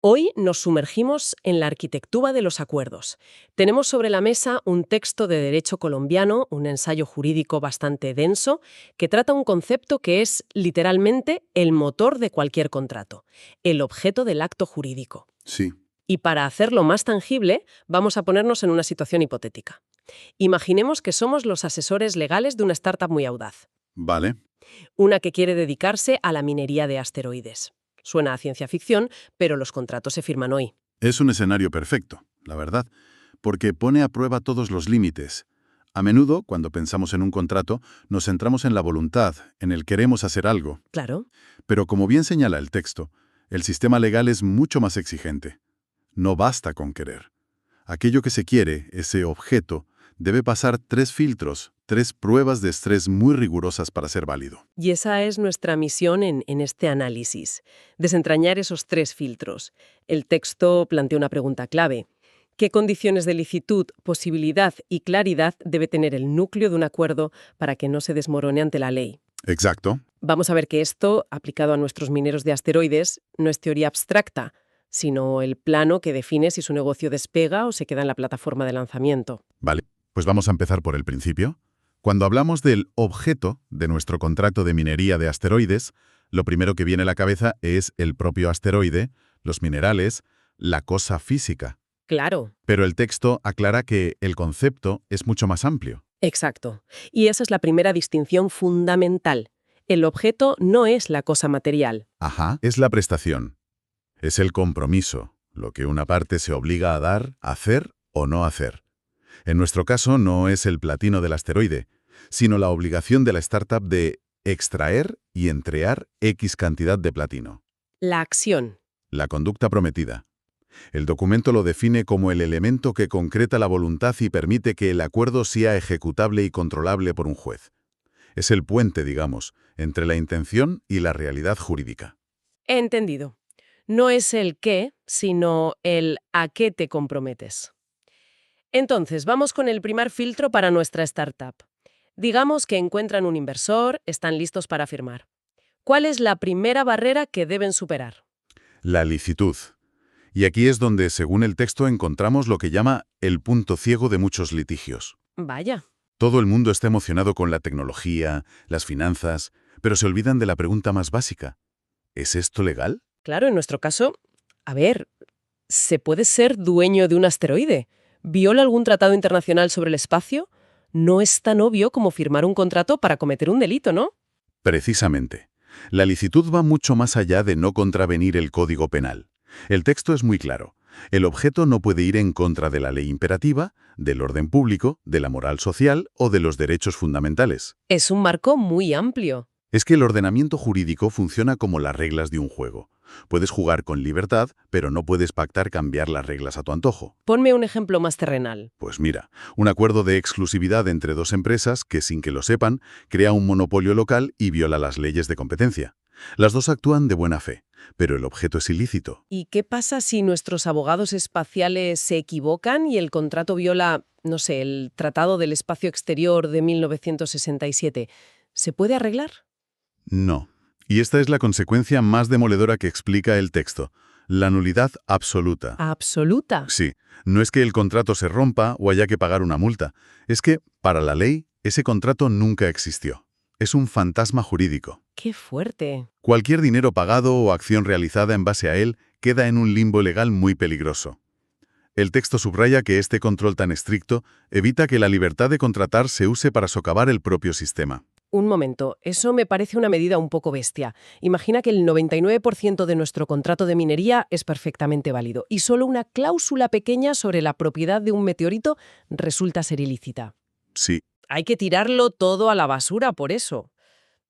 Hoy nos sumergimos en la arquitectura de los acuerdos. Tenemos sobre la mesa un texto de derecho colombiano, un ensayo jurídico bastante denso, que trata un concepto que es literalmente el motor de cualquier contrato, el objeto del acto jurídico. Sí, Y para hacerlo más tangible, vamos a ponernos en una situación hipotética. Imaginemos que somos los asesores legales de una startup muy audaz, vale. una que quiere dedicarse a la minería de asteroides. Suena a ciencia ficción, pero los contratos se firman hoy. Es un escenario perfecto, la verdad, porque pone a prueba todos los límites. A menudo, cuando pensamos en un contrato, nos centramos en la voluntad, en el queremos hacer algo. Claro. Pero como bien señala el texto, el sistema legal es mucho más exigente. No basta con querer. Aquello que se quiere, ese objeto, debe pasar 3 filtros, 3 pruebas de estrés muy rigurosas para ser válido. Y esa es nuestra misión en este análisis, desentrañar esos 3 filtros. El texto plantea una pregunta clave. ¿Qué condiciones de licitud, posibilidad y claridad debe tener el núcleo de un acuerdo para que no se desmorone ante la ley? Exacto. Vamos a ver que esto, aplicado a nuestros mineros de asteroides, no es teoría abstracta, sino el plano que define si su negocio despega o se queda en la plataforma de lanzamiento. Vale, pues vamos a empezar por el principio. Cuando hablamos del objeto de nuestro contrato de minería de asteroides, lo primero que viene a la cabeza es el propio asteroide, los minerales, la cosa física. Claro. Pero el texto aclara que el concepto es mucho más amplio. Exacto. Y esa es la primera distinción fundamental. El objeto no es la cosa material. Ajá, es la prestación. Es el compromiso, lo que una parte se obliga a dar, hacer o no hacer. En nuestro caso no es el platino del asteroide, sino la obligación de la startup de extraer y entregar X cantidad de platino. La acción. La conducta prometida. El documento lo define como el elemento que concreta la voluntad y permite que el acuerdo sea ejecutable y controlable por un juez. Es el puente, digamos, entre la intención y la realidad jurídica. Entendido. No es el qué, sino el a qué te comprometes. Entonces, vamos con el primer filtro para nuestra startup. Digamos que encuentran un inversor, están listos para firmar. ¿Cuál es la primera barrera que deben superar? La licitud. Y aquí es donde, según el texto, encontramos lo que llama el punto ciego de muchos litigios. Vaya. Todo el mundo está emocionado con la tecnología, las finanzas, pero se olvidan de la pregunta más básica. ¿Es esto legal? Claro, en nuestro caso, a ver, ¿se puede ser dueño de un asteroide? ¿Viola algún tratado internacional sobre el espacio? No es tan obvio como firmar un contrato para cometer un delito, ¿no? Precisamente. La licitud va mucho más allá de no contravenir el Código Penal. El texto es muy claro. El objeto no puede ir en contra de la ley imperativa, del orden público, de la moral social o de los derechos fundamentales. Es un marco muy amplio. Es que el ordenamiento jurídico funciona como las reglas de un juego. Puedes jugar con libertad, pero no puedes pactar cambiar las reglas a tu antojo. Ponme un ejemplo más terrenal. Pues mira, un acuerdo de exclusividad entre dos empresas que, sin que lo sepan, crea un monopolio local y viola las leyes de competencia. Las dos actúan de buena fe, pero el objeto es ilícito. ¿Y qué pasa si nuestros abogados espaciales se equivocan y el contrato viola, no sé, el Tratado del Espacio Exterior de 1967? ¿Se puede arreglar? No. Y esta es la consecuencia más demoledora que explica el texto. La nulidad absoluta. Absoluta. Sí, no es que el contrato se rompa o haya que pagar una multa. Es que, para la ley, ese contrato nunca existió. Es un fantasma jurídico. ¡Qué fuerte! Cualquier dinero pagado o acción realizada en base a él queda en un limbo legal muy peligroso. El texto subraya que este control tan estricto evita que la libertad de contratar se use para socavar el propio sistema. Un momento, eso me parece una medida un poco bestia. Imagina que el 99% de nuestro contrato de minería es perfectamente válido y solo una cláusula pequeña sobre la propiedad de un meteorito resulta ser ilícita. Sí, Hay que tirarlo todo a la basura por eso.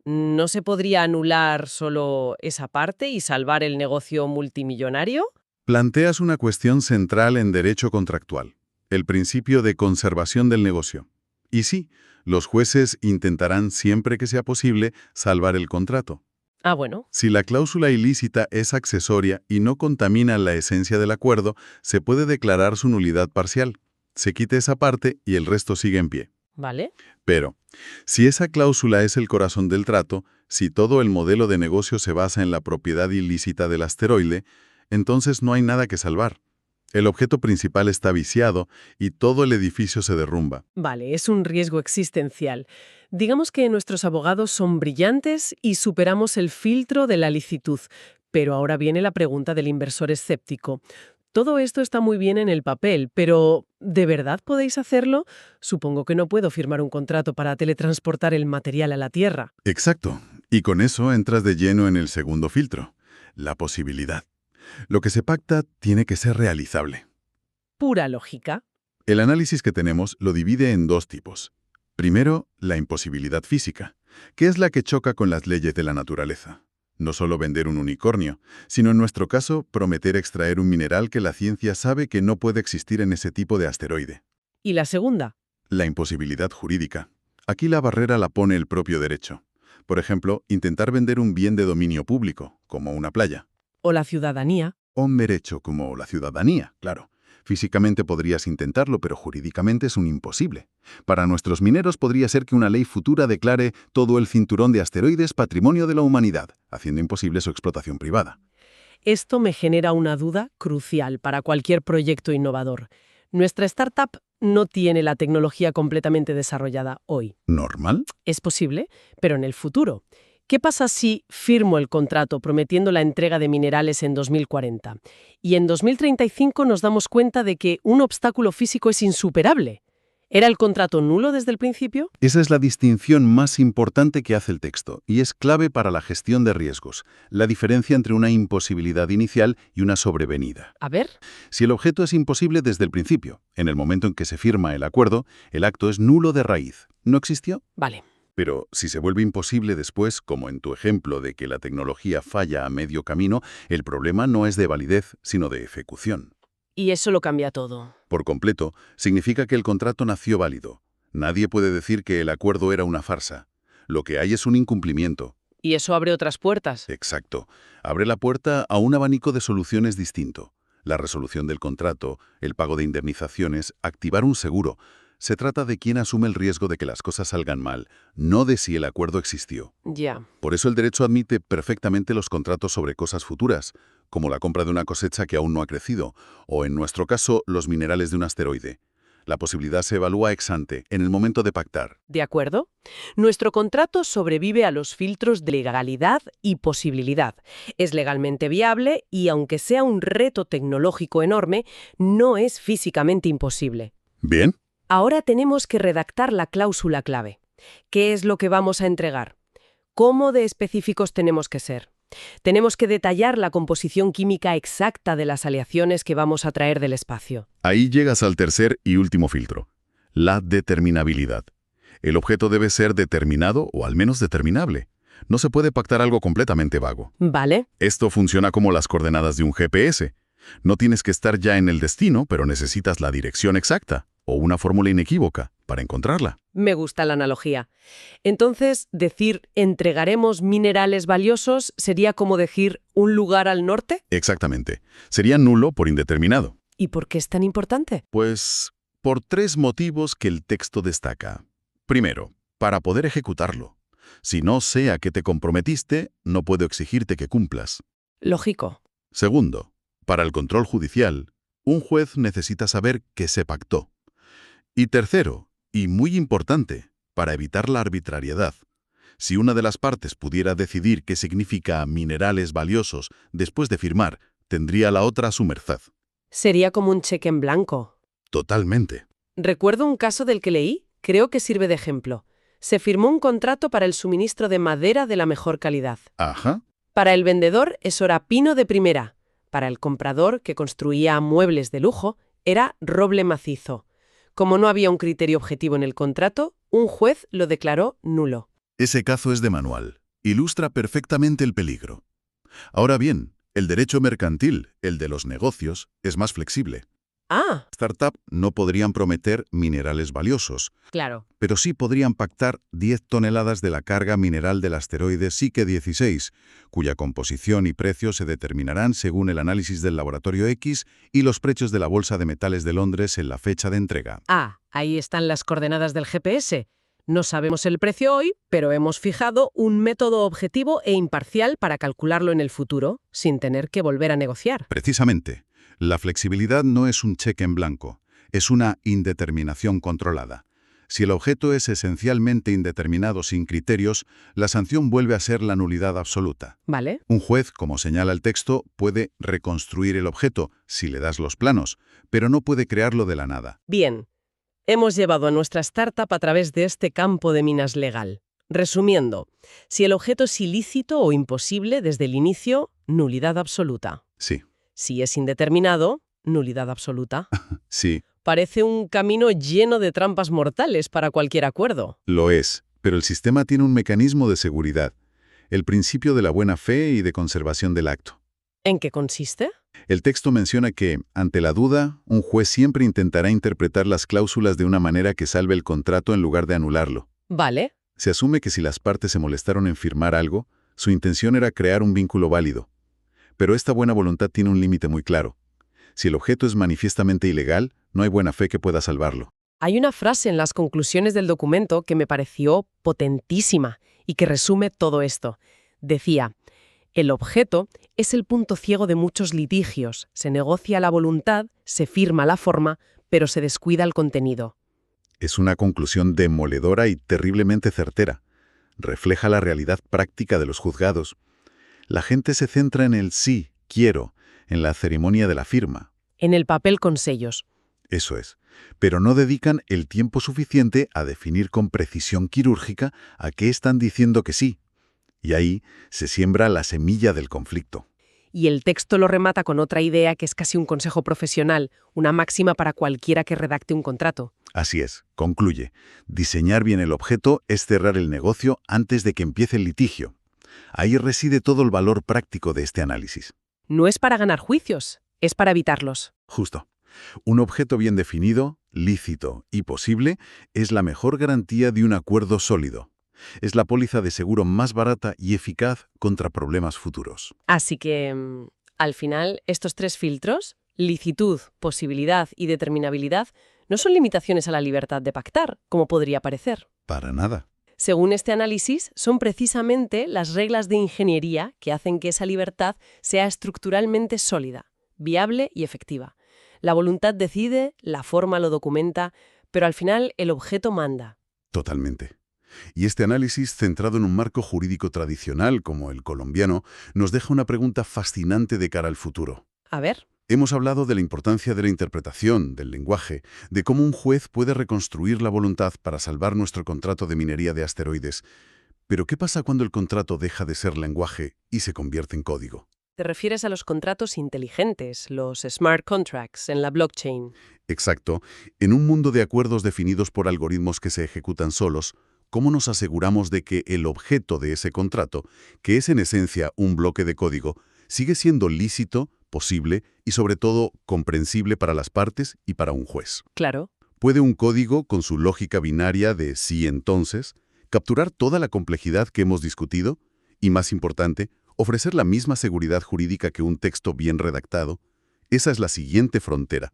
¿No se podría anular solo esa parte y salvar el negocio multimillonario? planteas una cuestión central en derecho contractual, el principio de conservación del negocio. Y sí, los jueces intentarán siempre que sea posible salvar el contrato. Ah, bueno. Si la cláusula ilícita es accesoria y no contamina la esencia del acuerdo, se puede declarar su nulidad parcial. Se quita esa parte y el resto sigue en pie. ¿Vale? Pero, si esa cláusula es el corazón del trato, si todo el modelo de negocio se basa en la propiedad ilícita del asteroide, entonces no hay nada que salvar. El objeto principal está viciado y todo el edificio se derrumba. Vale, es un riesgo existencial. Digamos que nuestros abogados son brillantes y superamos el filtro de la licitud. Pero ahora viene la pregunta del inversor escéptico. Todo esto está muy bien en el papel, pero ¿de verdad podéis hacerlo? Supongo que no puedo firmar un contrato para teletransportar el material a la Tierra. Exacto. Y con eso entras de lleno en el segundo filtro, la posibilidad. Lo que se pacta tiene que ser realizable. Pura lógica. El análisis que tenemos lo divide en dos tipos. Primero, la imposibilidad física, que es la que choca con las leyes de la naturaleza. No solo vender un unicornio, sino en nuestro caso, prometer extraer un mineral que la ciencia sabe que no puede existir en ese tipo de asteroide. ¿Y la segunda? La imposibilidad jurídica. Aquí la barrera la pone el propio derecho. Por ejemplo, intentar vender un bien de dominio público, como una playa. ¿O la ciudadanía? O un derecho como la ciudadanía, claro. Físicamente podrías intentarlo, pero jurídicamente es un imposible. Para nuestros mineros podría ser que una ley futura declare todo el cinturón de asteroides patrimonio de la humanidad, haciendo imposible su explotación privada. Esto me genera una duda crucial para cualquier proyecto innovador. Nuestra startup no tiene la tecnología completamente desarrollada hoy. ¿Normal? Es posible, pero en el futuro. ¿Qué pasa si firmo el contrato prometiendo la entrega de minerales en 2040 y en 2035 nos damos cuenta de que un obstáculo físico es insuperable? ¿Era el contrato nulo desde el principio? Esa es la distinción más importante que hace el texto, y es clave para la gestión de riesgos, la diferencia entre una imposibilidad inicial y una sobrevenida. A ver. Si el objeto es imposible desde el principio, en el momento en que se firma el acuerdo, el acto es nulo de raíz. ¿No existió? Vale. Pero si se vuelve imposible después, como en tu ejemplo de que la tecnología falla a medio camino, el problema no es de validez, sino de ejecución. Y eso lo cambia todo. Por completo, significa que el contrato nació válido. Nadie puede decir que el acuerdo era una farsa. Lo que hay es un incumplimiento. Y eso abre otras puertas. Exacto. Abre la puerta a un abanico de soluciones distinto. La resolución del contrato, el pago de indemnizaciones, activar un seguro. Se trata de quién asume el riesgo de que las cosas salgan mal, no de si el acuerdo existió. Ya. Por eso el derecho admite perfectamente los contratos sobre cosas futuras, como la compra de una cosecha que aún no ha crecido, o en nuestro caso, los minerales de un asteroide. La posibilidad se evalúa ex ante, en el momento de pactar. ¿De acuerdo? Nuestro contrato sobrevive a los filtros de legalidad y posibilidad. Es legalmente viable y, aunque sea un reto tecnológico enorme, no es físicamente imposible. ¿Bien? Ahora tenemos que redactar la cláusula clave. ¿Qué es lo que vamos a entregar? ¿Cómo de específicos tenemos que ser? Tenemos que detallar la composición química exacta de las aleaciones que vamos a traer del espacio. Ahí llegas al tercer y último filtro, la determinabilidad. El objeto debe ser determinado o al menos determinable. No se puede pactar algo completamente vago. ¿Vale? Esto funciona como las coordenadas de un GPS. No tienes que estar ya en el destino, pero necesitas la dirección exacta o una fórmula inequívoca para encontrarla. Me gusta la analogía. Entonces, decir entregaremos minerales valiosos sería como decir un lugar al norte. Exactamente. Sería nulo por indeterminado. ¿Y por qué es tan importante? Pues por tres motivos que el texto destaca. Primero, para poder ejecutarlo. Si no sé a qué te comprometiste, no puedo exigirte que cumplas. Lógico. Segundo, para el control judicial, un juez necesita saber qué se pactó. Y tercero, y muy importante, para evitar la arbitrariedad. Si una de las partes pudiera decidir qué significa minerales valiosos después de firmar, tendría la otra a su merced. Sería como un cheque en blanco. Totalmente. Recuerdo un caso del que leí, creo que sirve de ejemplo. Se firmó un contrato para el suministro de madera de la mejor calidad. Ajá. Para el vendedor eso era pino de primera. Para el comprador, que construía muebles de lujo, era roble macizo. Como no había un criterio objetivo en el contrato, un juez lo declaró nulo. Ese caso es de manual. Ilustra perfectamente el peligro. Ahora bien, el derecho mercantil, el de los negocios, es más flexible. Ah, Startup no podrían prometer minerales valiosos, claro. pero sí podrían pactar 10 toneladas de la carga mineral del asteroide Psyche 16, cuya composición y precio se determinarán según el análisis del laboratorio X y los precios de la Bolsa de Metales de Londres en la fecha de entrega. Ah, ahí están las coordenadas del GPS. No sabemos el precio hoy, pero hemos fijado un método objetivo e imparcial para calcularlo en el futuro, sin tener que volver a negociar. Precisamente, la flexibilidad no es un cheque en blanco, es una indeterminación controlada. Si el objeto es esencialmente indeterminado sin criterios, la sanción vuelve a ser la nulidad absoluta. ¿Vale? Un juez, como señala el texto, puede reconstruir el objeto si le das los planos, pero no puede crearlo de la nada. Bien. Hemos llevado a nuestra startup a través de este campo de minas legal. Resumiendo, si el objeto es ilícito o imposible desde el inicio, nulidad absoluta. Sí, Si es indeterminado, nulidad absoluta. sí, Parece un camino lleno de trampas mortales para cualquier acuerdo. lo es, pero el sistema tiene un mecanismo de seguridad, el principio de la buena fe y de conservación del acto. ¿En qué consiste? El texto menciona que, ante la duda, un juez siempre intentará interpretar las cláusulas de una manera que salve el contrato en lugar de anularlo. Vale. Se asume que si las partes se molestaron en firmar algo, su intención era crear un vínculo válido. Pero esta buena voluntad tiene un límite muy claro. Si el objeto es manifiestamente ilegal, no hay buena fe que pueda salvarlo. Hay una frase en las conclusiones del documento que me pareció potentísima y que resume todo esto. Decía: el objeto es el punto ciego de muchos litigios. Se negocia la voluntad, se firma la forma, pero se descuida el contenido. Es una conclusión demoledora y terriblemente certera. Refleja la realidad práctica de los juzgados. La gente se centra en el sí, quiero, en la ceremonia de la firma. En el papel con sellos. Eso es. Pero no dedican el tiempo suficiente a definir con precisión quirúrgica a qué están diciendo que sí. Y ahí se siembra la semilla del conflicto. Y el texto lo remata con otra idea que es casi un consejo profesional, una máxima para cualquiera que redacte un contrato. Así es, concluye. Diseñar bien el objeto es cerrar el negocio antes de que empiece el litigio. Ahí reside todo el valor práctico de este análisis. No es para ganar juicios, es para evitarlos. Justo. Un objeto bien definido, lícito y posible es la mejor garantía de un acuerdo sólido. Es la póliza de seguro más barata y eficaz contra problemas futuros. Así que, al final, estos tres filtros, licitud, posibilidad y determinabilidad, no son limitaciones a la libertad de pactar, como podría parecer. Para nada. Según este análisis, son precisamente las reglas de ingeniería que hacen que esa libertad sea estructuralmente sólida, viable y efectiva. La voluntad decide, la forma lo documenta, pero al final el objeto manda. Totalmente. Y este análisis, centrado en un marco jurídico tradicional como el colombiano, nos deja una pregunta fascinante de cara al futuro. A ver. Hemos hablado de la importancia de la interpretación, del lenguaje, de cómo un juez puede reconstruir la voluntad para salvar nuestro contrato de minería de asteroides. Pero ¿qué pasa cuando el contrato deja de ser lenguaje y se convierte en código? Te refieres a los contratos inteligentes, los smart contracts en la blockchain. Exacto. En un mundo de acuerdos definidos por algoritmos que se ejecutan solos, ¿cómo nos aseguramos de que el objeto de ese contrato, que es en esencia un bloque de código, sigue siendo lícito, posible y sobre todo comprensible para las partes y para un juez? Claro. ¿Puede un código, con su lógica binaria de sí entonces, capturar toda la complejidad que hemos discutido? Y más importante, ofrecer la misma seguridad jurídica que un texto bien redactado. Esa es la siguiente frontera.